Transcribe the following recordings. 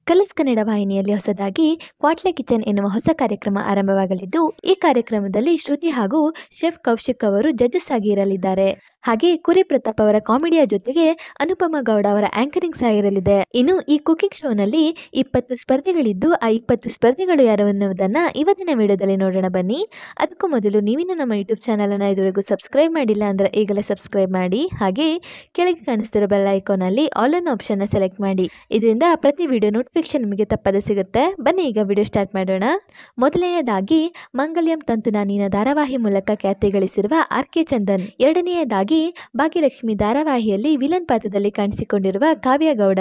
Colours Kannada ವಾಹಿನಿಯಲ್ಲಿ ಹೊಸದಾಗಿ ಕ್ವಾಟ್ಲೆ kitchen ಎನ್ನುವ ಹೊಸ ಕಾರ್ಯಕ್ರಮ ಆರಂಭವಾಗಲಿದ್ದು, ಈ ಕಾರ್ಯಕ್ರಮದಲ್ಲಿ ಶ್ರುತಿ ಹಾಗೂ ಶೆಫ್ ಕೌಶಿಕ್ ಅವರು ಜಡ್ಜಸ್ ಆಗಿ ಇರಲಿದ್ದಾರೆ. ಹಾಗೆ ಕುರಿ ಪ್ರತಾಪ್ ಅವರ ಕಾಮಿಡಿಯ ಜೊತೆಗೆ ಅನುಪಮ ಗೌಡ ಅವರ ಆಂಕರಿಂಗ್ ಸಹ ಇರಲಿದೆ. ಇನ್ನು ಈ ಕುಕಿಂಗ್ ಶೋನಲ್ಲಿ 20 ಸ್ಪರ್ಧೆಗಳಿದ್ದು, ಆ 20 ಸ್ಪರ್ಧೆಗಳು ಯಾರು ಎನ್ನುವುದನ್ನ ಇವತ್ತಿನ ವಿಡಿಯೋದಲ್ಲಿ ನೋಡೋಣ ಬನ್ನಿ. ಅದಕ್ಕೂ ಮೊದಲು ನೀವಿನ ನಮ್ಮ ಯೂಟ್ಯೂಬ್ ಚಾನಲ್ ಅನ್ನ ಇದುವರೆಗೂ ಸಬ್ಸ್ಕ್ರೈಬ್ ಮಾಡಿಲ್ಲ ಅಂದ್ರೆ ಈಗಲೇ ಸಬ್ಸ್ಕ್ರೈಬ್ ಮಾಡಿ. ಹಾಗೆ ಕೆಳಗೆ ಕಾಣಿಸ್ತಿರೋ ಬೆಲ್ ಐಕಾನ್ ಅಲ್ಲಿ ಆಲ್ ಅನ್ ಆಪ್ಷನ್ ನ ಸೆಲೆಕ್ಟ್ ಮಾಡಿ. ಇದರಿಂದ ಪ್ರತಿ ವಿಡಿಯೋ ನೋಟಿಫಿಕೇಶನ್ ನಿಮಗೆ ತಪ್ಪದೆ ಸಿಗುತ್ತೆ. ಬನ್ನಿ ಈಗ ವಿಡಿಯೋ ಸ್ಟಾರ್ಟ್ ಮಾಡೋಣ. ಮೊದಲನೆಯದಾಗಿ ಮಂಗಲ್ಯಂ ತಂತು ನಾನಿನ ಧಾರಾವಾಹಿ ಮೂಲಕ ಖ್ಯಾತಿ ಗಳಿಸಿರುವ ಆರ್.ಕೆ. ಚಂದನ್. ಎರಡನೆಯದಾಗಿ ಭಾಗ್ಯಲಕ್ಷ್ಮಿ ಧಾರಾವಾಹಿಯಲ್ಲಿ ವಿಲನ್ ಪಾತ್ರದಲ್ಲಿ ಕಾಣಿಸಿಕೊಂಡಿರುವ ಕಾವ್ಯ ಗೌಡ.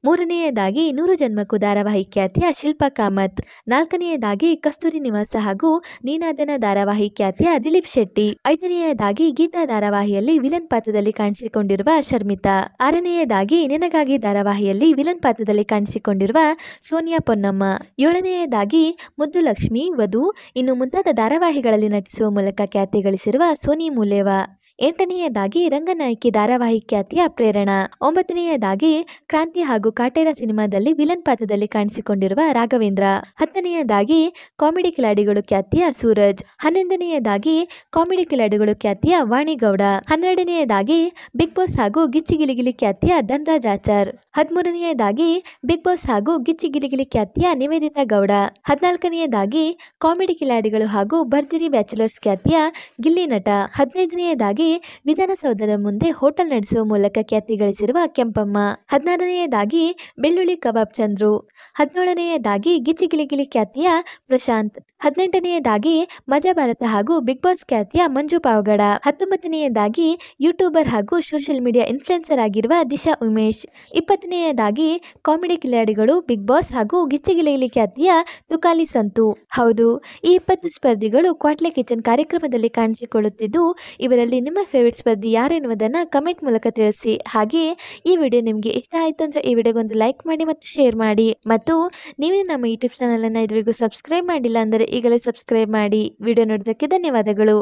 ಮೂರನೆಯದಾಗಿ 100 ಜನ್ಮಕ್ಕೂ ಧಾರಾವಾಹಿ ಖ್ಯಾತಿಯ ಶಿಲ್ಪಾ ಕಾಮತ್. ನಾಲ್ಕನೆಯದಾಗಿ ಕಸ್ತೂರಿ ನಿವಾಸ ಹಾಗೂ ನೀನಾದನ ಧಾರಾವಾಹಿ ಖ್ಯಾತಿಯ ದಿಲೀಪ್ ಶೆಟ್ಟಿ. ಐದನೆಯದಾಗಿ ಗೀತಾ ಧಾರಾವಾಹಿಯಲ್ಲಿ ವಿಲನ್ ಪಾತ್ರದಲ್ಲಿ ಕಾಣಿಸಿಕೊಂಡಿರುವ ಶರ್ಮಿತಾ. ಆರನೆಯದಾಗಿ ನಿನಗಾಗಿ ಧಾರಾವಾಹಿಯಲ್ಲಿ ವಿಲನ್ ಪಾತ್ರದಲ್ಲಿ ಕಾಣಿಸಿಕೊಂಡಿರುವ ಸೋನಿಯಾ ಪೊನ್ನಮ್ಮ. ಏಳನೆಯದಾಗಿ ಮುದ್ದು ಲಕ್ಷ್ಮಿ, ವಧು ಇನ್ನು ಮುಂತಾದ ಧಾರಾವಾಹಿಗಳಲ್ಲಿ ನಟಿಸುವ ಮೂಲಕ ಖ್ಯಾತಿ ಗಳಿಸಿರುವ ಸೋನಿ ಮೂಲೇವಾ. ಎಂಟನೆಯದಾಗಿ ರಂಗನಾಯಕಿ ಧಾರಾವಾಹಿ ಖ್ಯಾತಿಯ ಪ್ರೇರಣಾ. ಒಂಬತ್ತನೆಯದಾಗಿ ಕ್ರಾಂತಿ ಹಾಗೂ ಕಾಟೇರ ಸಿನಿಮಾದಲ್ಲಿ ವಿಲನ್ ಪಾತ್ರದಲ್ಲಿ ಕಾಣಿಸಿಕೊಂಡಿರುವ ರಾಘವೇಂದ್ರ. ಹತ್ತನೆಯದಾಗಿ ಕಾಮಿಡಿ ಕಿಲಾಡಿಗಳು ಖ್ಯಾತಿಯ ಸೂರಜ್. 11ನೆಯದಾಗಿ ಕಾಮಿಡಿ ಕಿಲಾಡಿಗಳು ಖ್ಯಾತಿಯ ವಾಣಿಗೌಡ. 12ನೆಯದಾಗಿ ಬಿಗ್ ಬಾಸ್ ಹಾಗೂ ಗಿಚ್ಚಿ ಗಿಲಿಗಿಲಿ ಖ್ಯಾತಿಯ ಧನ್ರಾಜ್ ಆಚಾರ್. 13ನೆಯದಾಗಿ ಬಿಗ್ ಬಾಸ್ ಹಾಗೂ ಗಿಚ್ಚಿ ಗಿಲಿಗಿಲಿ ಖ್ಯಾತಿಯ ನಿವೇದಿತಾ ಗೌಡ. 14ನೆಯದಾಗಿ ಕಾಮಿಡಿ ಕಿಲಾಡಿಗಳು ಹಾಗೂ ಭರ್ಜರಿ ಬ್ಯಾಚುಲರ್ಸ್ ಖ್ಯಾತಿಯ ಗಿಲ್ಲಿ ನಟ. 15ನೆಯದಾಗಿ ವಿಧಾನಸೌಧದ ಮುಂದೆ ಹೋಟೆಲ್ ನಡೆಸುವ ಮೂಲಕ ಖ್ಯಾತಿ ಗಳಿಸಿರುವ ಕೆಂಪಮ್ಮ. 16ನೆಯದಾಗಿ ಬೆಳ್ಳುಳ್ಳಿ ಕಬಾಬ್ ಚಂದ್ರು. 17ನೆಯದಾಗಿ ಗಿಚ್ಚಿ ಗಿಲಿಗಿಲಿ ಖ್ಯಾತಿಯ ಪ್ರಶಾಂತ್. 18ನೆಯದಾಗಿ ಮಜಾ ಭಾರತ ಹಾಗೂ ಬಿಗ್ ಬಾಸ್ ಖ್ಯಾತಿಯ ಮಂಜು ಪಾವಗಡ. 19ನೆಯದಾಗಿ ಯೂಟ್ಯೂಬರ್ ಹಾಗೂ ಸೋಷಿಯಲ್ ಮೀಡಿಯಾ ಇನ್ಫ್ಲುಯೆನ್ಸರ್ ಆಗಿರುವ ದಿಶಾ ಉಮೇಶ್. 20ನೆಯದಾಗಿ ಕಾಮಿಡಿ ಕಿಲಾಡಿಗಳು ಬಿಗ್ ಬಾಸ್ ಹಾಗೂ ಗಿಚ್ಚಿ ಗಿಲಿಗಿಲಿ ಖ್ಯಾತಿಯ ತುಕಾಲಿ ಸಂತು. ಹೌದು, ಈ 20 ಸ್ಪರ್ಧಿಗಳು ಕ್ವಾಟ್ಲೆ ಕಿಚನ್ ಕಾರ್ಯಕ್ರಮದಲ್ಲಿ ಕಾಣಿಸಿಕೊಳ್ಳುತ್ತಿದ್ದು, ಇವರಲ್ಲಿ ನಿಮ್ಮ ಫೇವರೇಟ್ ಸ್ಪರ್ಧಿ ಯಾರು ಎನ್ನುವುದನ್ನು ಕಮೆಂಟ್ ಮೂಲಕ ತಿಳಿಸಿ. ಹಾಗೆ ಈ ವಿಡಿಯೋ ನಿಮಗೆ ಇಷ್ಟ ಆಯಿತು ಅಂದರೆ ಈ ವಿಡಿಯೋಗೊಂದು ಲೈಕ್ ಮಾಡಿ ಮತ್ತು ಶೇರ್ ಮಾಡಿ. ಮತ್ತು ನೀವು ನಮ್ಮ ಯೂಟ್ಯೂಬ್ ಚಾನಲನ್ನು ಇದುವರೆಗೂ ಸಬ್ಸ್ಕ್ರೈಬ್ ಮಾಡಿಲ್ಲ ಅಂದರೆ ಈಗಲೇ ಸಬ್ಸ್ಕ್ರೈಬ್ ಮಾಡಿ. ವಿಡಿಯೋ ನೋಡೋದಕ್ಕೆ ಧನ್ಯವಾದಗಳು.